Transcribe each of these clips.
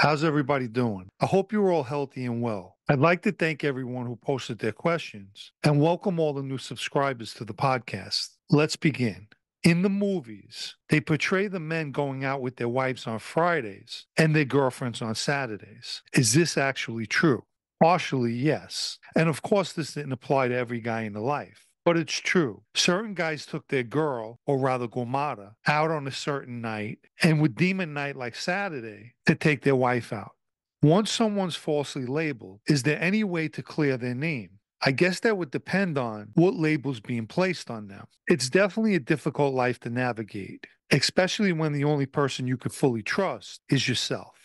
How's everybody doing? I hope you're all healthy and well. I'd like to thank everyone who posted their questions and welcome all the new subscribers to the podcast. Let's begin. In the movies, they portray the men going out with their wives on Fridays and their girlfriends on Saturdays. Is this actually true? Partially, yes. And of course, this didn't apply to every guy in the life. But it's true. Certain guys took their girl, or rather gomada, out on a certain night and would deem a night like Saturday to take their wife out. Once someone's falsely labeled, is there any way to clear their name? I guess that would depend on what label's being placed on them. It's definitely a difficult life to navigate, especially when the only person you could fully trust is yourself.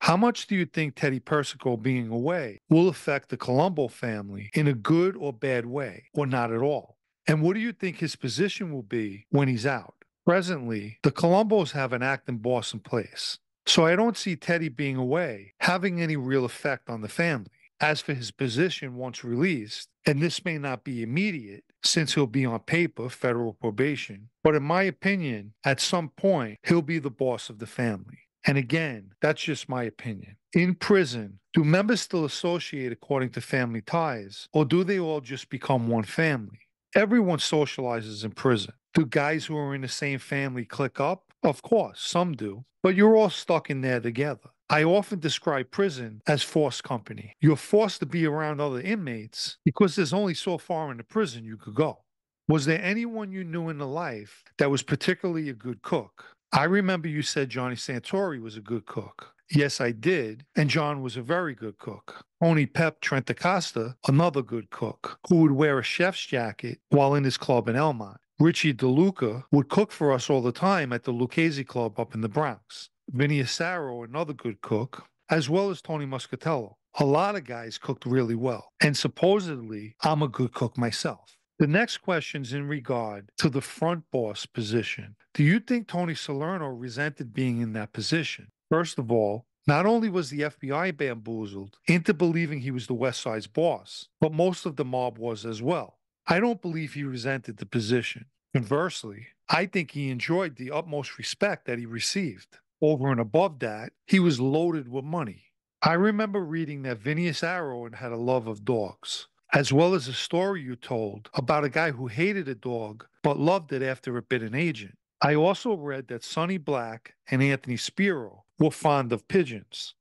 How much do you think Teddy Persico being away will affect the Colombo family in a good or bad way, or not at all? And what do you think his position will be when he's out? Presently, the Colombos have an acting boss in place, so I don't see Teddy being away having any real effect on the family. As for his position once released, and this may not be immediate since he'll be on paper federal probation, but in my opinion, at some point, he'll be the boss of the family. And again, that's just my opinion. In prison, do members still associate according to family ties, or do they all just become one family? Everyone socializes in prison. Do guys who are in the same family click up? Of course, some do, but you're all stuck in there together. I often describe prison as forced company. You're forced to be around other inmates because there's only so far in the prison you could go. Was there anyone you knew in the life that was particularly a good cook? I remember you said Johnny Santori was a good cook. Yes, I did, and John was a very good cook. Tony Pep Trentacosta, another good cook, who would wear a chef's jacket while in his club in Elmont. Richie DeLuca would cook for us all the time at the Lucchese Club up in the Bronx. Vinny Asaro, another good cook, as well as Tony Muscatello. A lot of guys cooked really well, and supposedly I'm a good cook myself. The next question's in regard to the front boss position. Do you think Tony Salerno resented being in that position? First of all, not only was the FBI bamboozled into believing he was the West Side's boss, but most of the mob was as well. I don't believe he resented the position. Conversely, I think he enjoyed the utmost respect that he received. Over and above that, he was loaded with money. I remember reading that Phineas Arrow had a love of dogs, as well as a story you told about a guy who hated a dog but loved it after it bit an agent. I also read that Sonny Black and Anthony Spiro were fond of pigeons.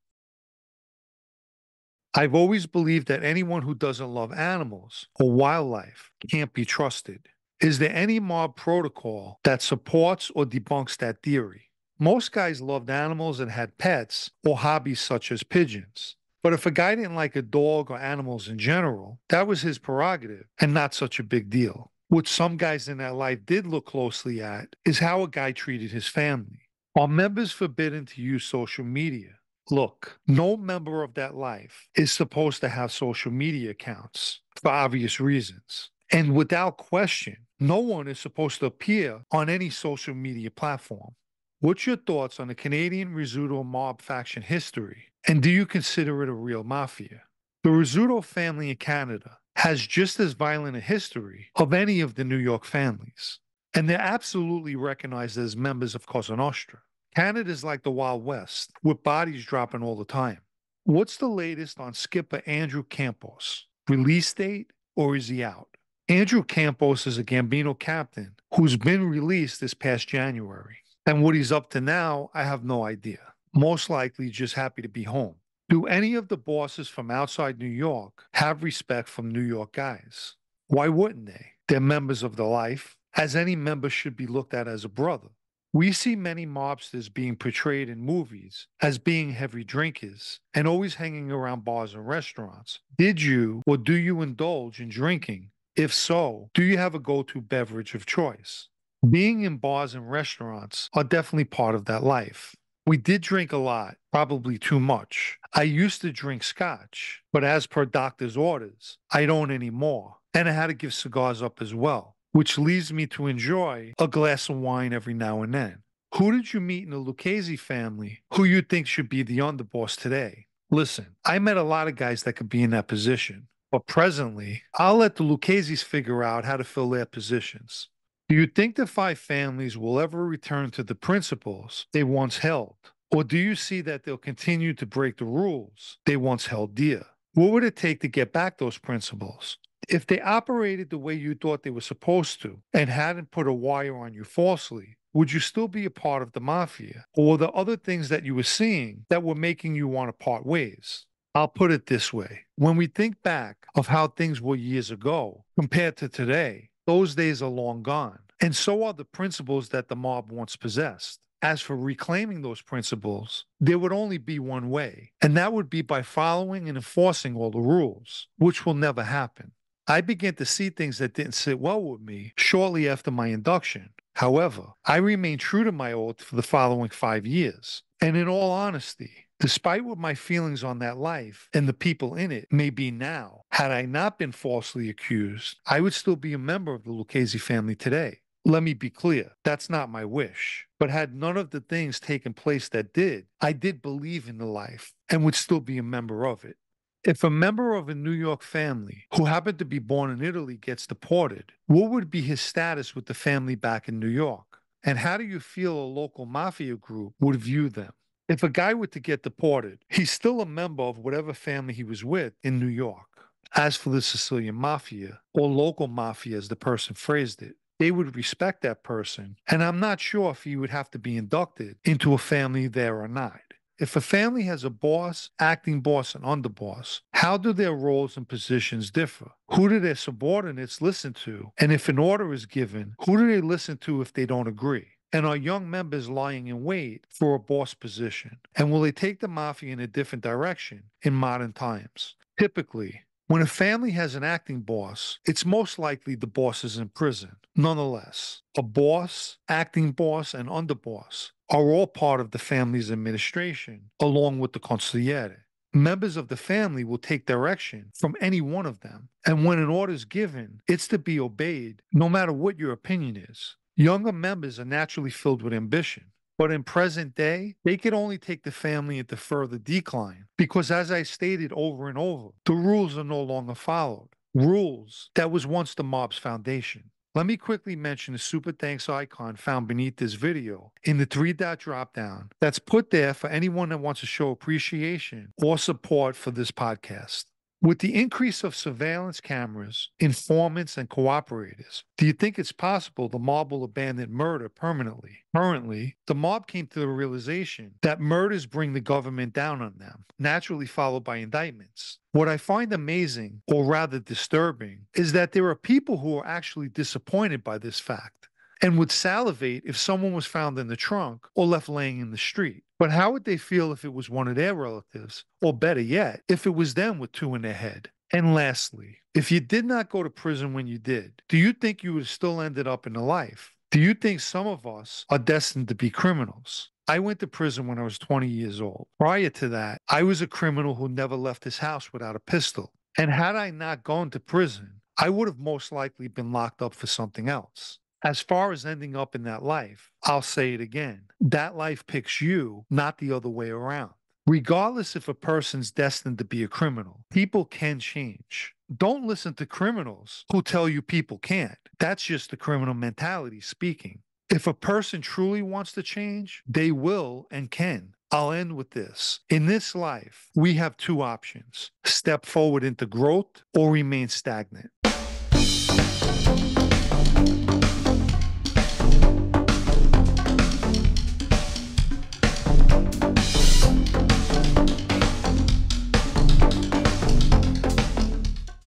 I've always believed that anyone who doesn't love animals or wildlife can't be trusted. Is there any mob protocol that supports or debunks that theory? Most guys loved animals and had pets or hobbies such as pigeons. But if a guy didn't like a dog or animals in general, that was his prerogative and not such a big deal. What some guys in that life did look closely at is how a guy treated his family. Are members forbidden to use social media? Look, no member of that life is supposed to have social media accounts for obvious reasons. And without question, no one is supposed to appear on any social media platform. What's your thoughts on the Canadian Rizzuto mob faction history? And do you consider it a real mafia? The Rizzuto family in Canada has just as violent a history of any of the New York families. And they're absolutely recognized as members of Cosa Nostra. Canada's like the Wild West, with bodies dropping all the time. What's the latest on skipper Andrew Campos? Release date, or is he out? Andrew Campos is a Gambino captain who's been released this past January. And what he's up to now, I have no idea. Most likely just happy to be home. Do any of the bosses from outside New York have respect from New York guys? Why wouldn't they? They're members of the life, as any member should be looked at as a brother. We see many mobsters being portrayed in movies as being heavy drinkers and always hanging around bars and restaurants. Did you or do you indulge in drinking? If so, do you have a go-to beverage of choice? Being in bars and restaurants are definitely part of that life. We did drink a lot, probably too much. I used to drink scotch, but as per doctor's orders, I don't anymore. And I had to give cigars up as well, which leads me to enjoy a glass of wine every now and then. Who did you meet in the Lucchese family who you think should be the underboss today? Listen, I met a lot of guys that could be in that position, but presently, I'll let the Lucchese's figure out how to fill their positions. Do you think the five families will ever return to the principles they once held? Or do you see that they'll continue to break the rules they once held dear? What would it take to get back those principles? If they operated the way you thought they were supposed to and hadn't put a wire on you falsely, would you still be a part of the mafia? Or were there other things that you were seeing that were making you want to part ways? I'll put it this way. When we think back of how things were years ago compared to today, those days are long gone. And so are the principles that the mob once possessed. As for reclaiming those principles, there would only be one way, and that would be by following and enforcing all the rules, which will never happen. I began to see things that didn't sit well with me shortly after my induction. However, I remained true to my oath for the following 5 years. And in all honesty, despite what my feelings on that life and the people in it may be now, had I not been falsely accused, I would still be a member of the Lucchese family today. Let me be clear, that's not my wish. But had none of the things taken place that did, I did believe in the life and would still be a member of it. If a member of a New York family who happened to be born in Italy gets deported, what would be his status with the family back in New York? And how do you feel a local mafia group would view them? If a guy were to get deported, he's still a member of whatever family he was with in New York. As for the Sicilian mafia, or local mafia as the person phrased it, they would respect that person, and I'm not sure if he would have to be inducted into a family there or not. If a family has a boss, acting boss, and underboss, how do their roles and positions differ? Who do their subordinates listen to? And if an order is given, who do they listen to if they don't agree? And are young members lying in wait for a boss position? And will they take the mafia in a different direction in modern times? Typically, when a family has an acting boss, it's most likely the boss is in prison. Nonetheless, a boss, acting boss, and underboss are all part of the family's administration, along with the consigliere. Members of the family will take direction from any one of them, and when an order is given, it's to be obeyed, no matter what your opinion is. Younger members are naturally filled with ambition. But in present day, they could only take the family into further decline because, as I stated over and over, the rules are no longer followed. Rules that was once the mob's foundation. Let me quickly mention the super thanks icon found beneath this video in the three-dot drop-down that's put there for anyone that wants to show appreciation or support for this podcast. With the increase of surveillance cameras, informants, and cooperators, do you think it's possible the mob will abandon murder permanently? Currently, the mob came to the realization that murders bring the government down on them, naturally followed by indictments. What I find amazing, or rather disturbing, is that there are people who are actually disappointed by this fact and would salivate if someone was found in the trunk or left laying in the street. But how would they feel if it was one of their relatives? Or better yet, if it was them with two in their head? And lastly, if you did not go to prison when you did, do you think you would have still ended up in the life? Do you think some of us are destined to be criminals? I went to prison when I was 20 years old. Prior to that, I was a criminal who never left his house without a pistol. And had I not gone to prison, I would have most likely been locked up for something else. As far as ending up in that life, I'll say it again. That life picks you, not the other way around. Regardless if a person's destined to be a criminal, people can change. Don't listen to criminals who tell you people can't. That's just the criminal mentality speaking. If a person truly wants to change, they will and can. I'll end with this. In this life, we have two options: step forward into growth or remain stagnant.